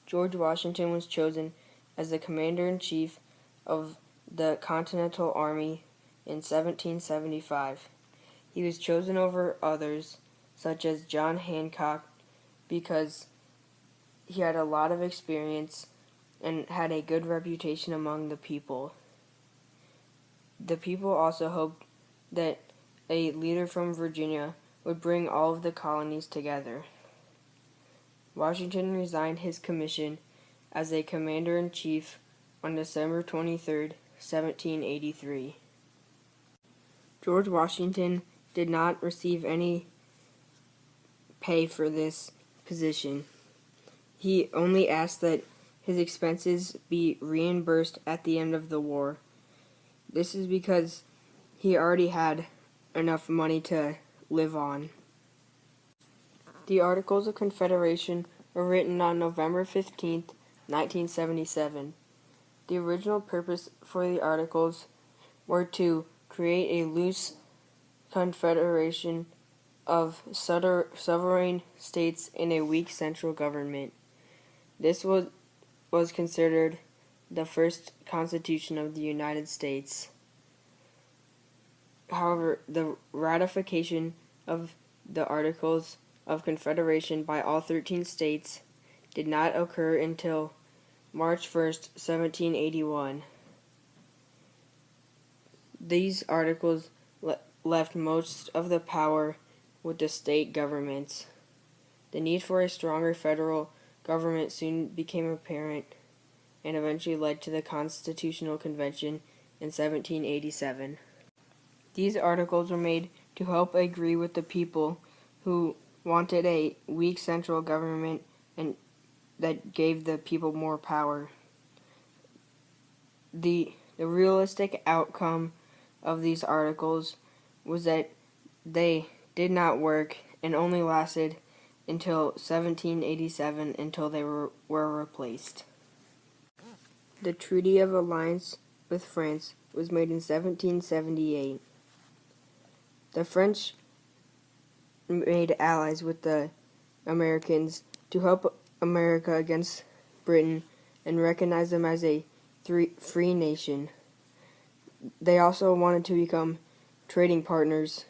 George Washington was chosen as the commander-in-chief of the Continental Army in 1775. He was chosen over others, such as John Hancock, because he had a lot of experience and had a good reputation among the people. The people also hoped that a leader from Virginia would bring all of the colonies together. Washington resigned his commission as a commander-in-chief on December 23, 1783. George Washington did not receive any pay for this position. He only asked that his expenses be reimbursed at the end of the war. This is because he already had enough money to live on. The Articles of Confederation were written on November 15, 1977. The original purpose for the Articles were to create a loose confederation of sovereign states in a weak central government. This was considered the first Constitution of the United States. However, the ratification of the Articles of Confederation by all 13 states did not occur until March 1, 1781. These articles left most of the power with the state governments. The need for a stronger federal government soon became apparent and eventually led to the Constitutional Convention in 1787. These articles were made to help agree with the people who wanted a weak central government and that gave the people more power. The realistic outcome of these articles was that they did not work and only lasted until 1787 until they were replaced. The Treaty of Alliance with France was made in 1778. The French made allies with the Americans to help America against Britain and recognize them as a free nation. They also wanted to become trading partners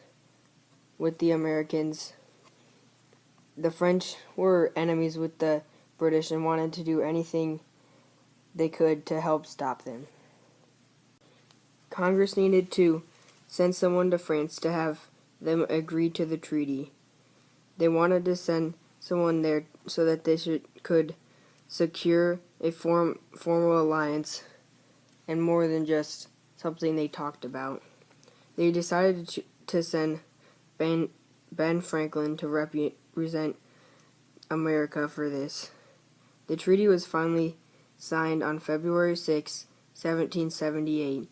with the Americans. The French were enemies with the British and wanted to do anything they could to help stop them. Congress needed to send someone to France to have them agree to the treaty. They wanted to send someone there so that they could secure a formal alliance and more than just something they talked about. They decided to send Ben Franklin to represent America for this. The treaty was finally signed on February 6, 1778,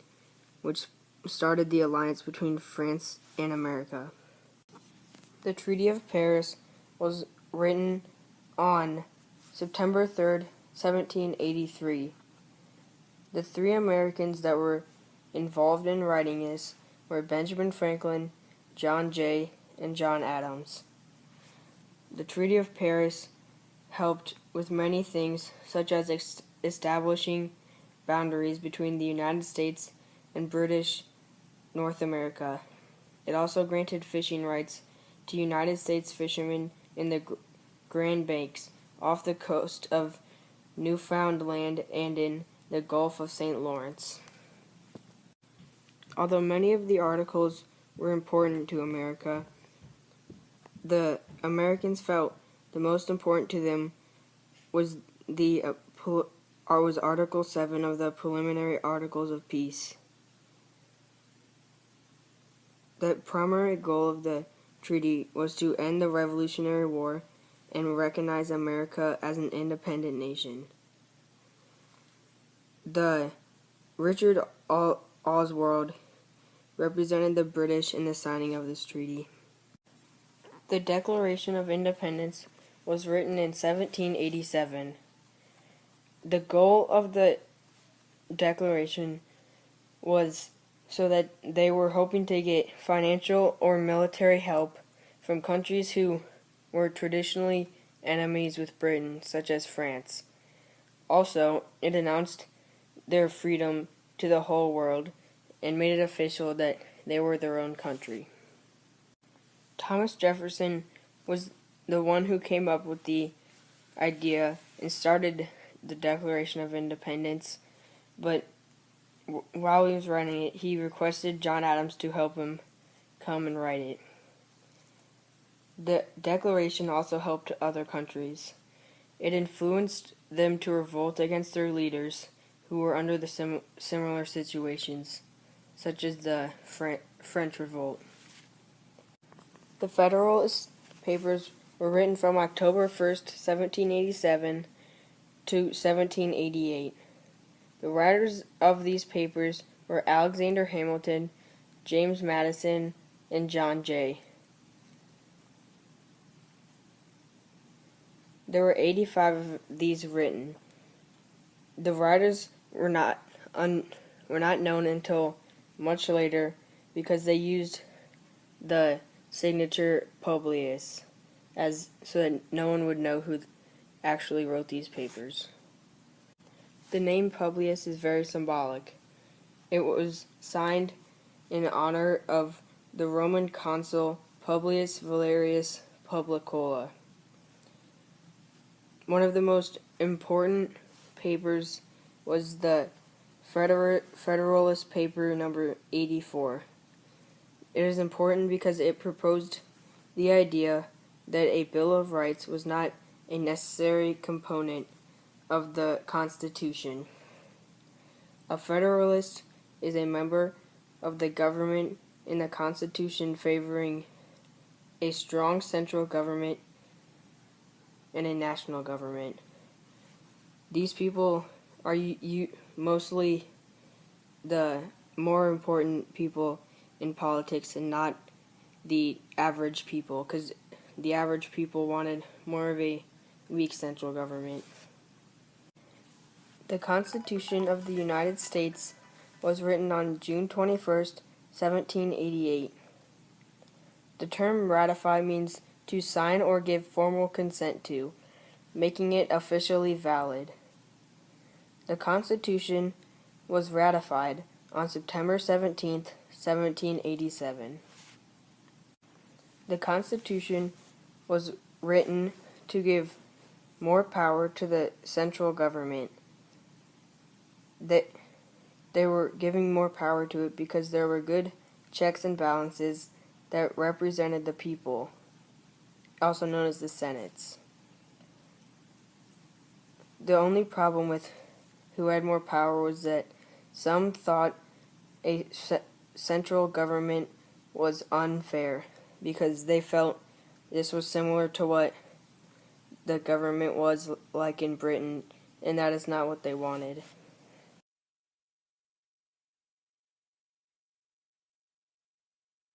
which started the alliance between France and America. The Treaty of Paris was written on September 3, 1783. The three Americans that were involved in writing this were Benjamin Franklin, John Jay, and John Adams. The Treaty of Paris helped with many things, such as establishing boundaries between the United States and British North America. It also granted fishing rights to United States fishermen in the Grand Banks off the coast of Newfoundland and in the Gulf of St. Lawrence. Although many of the articles were important to America, the Americans felt the most important to them was Article 7 of the Preliminary Articles of Peace. The primary goal of the treaty was to end the Revolutionary War and recognize America as an independent nation. The Richard Osborn represented the British in the signing of this treaty. The Declaration of Independence was written in 1787. The goal of the Declaration was so that they were hoping to get financial or military help from countries who were traditionally enemies with Britain, such as France. Also, it announced their freedom to the whole world and made it official that they were their own country. Thomas Jefferson was the one who came up with the idea and started the Declaration of Independence, but while he was writing it, he requested John Adams to help him come and write it. The Declaration also helped other countries. It influenced them to revolt against their leaders who were under the similar situations, such as the French Revolt. The Federalist Papers were written from October 1st, 1787 to 1788. The writers of these papers were Alexander Hamilton, James Madison, and John Jay. There were 85 of these written. The writers were not known until much later because they used the signature Publius so that no one would know who actually wrote these papers. The name Publius is very symbolic. It was signed in honor of the Roman consul Publius Valerius Publicola. One of the most important papers was the Federalist Paper number 84. It is important because it proposed the idea that a Bill of Rights was not a necessary component of the Constitution. A Federalist is a member of the government in the Constitution favoring a strong central government and a national government. These people are mostly the more important people in politics and not the average people, because the average people wanted more of a weak central government. The Constitution of the United States was written on June 21st, 1788. The term ratify means to sign or give formal consent to, making it officially valid. The Constitution was ratified on September 17th, 1787. The Constitution was written to give more power to the central government. They were giving more power to it because there were good checks and balances that represented the people, also known as the Senates. The only problem with who had more power was that some thought a central government was unfair because they felt this was similar to what the government was like in Britain, and that is not what they wanted.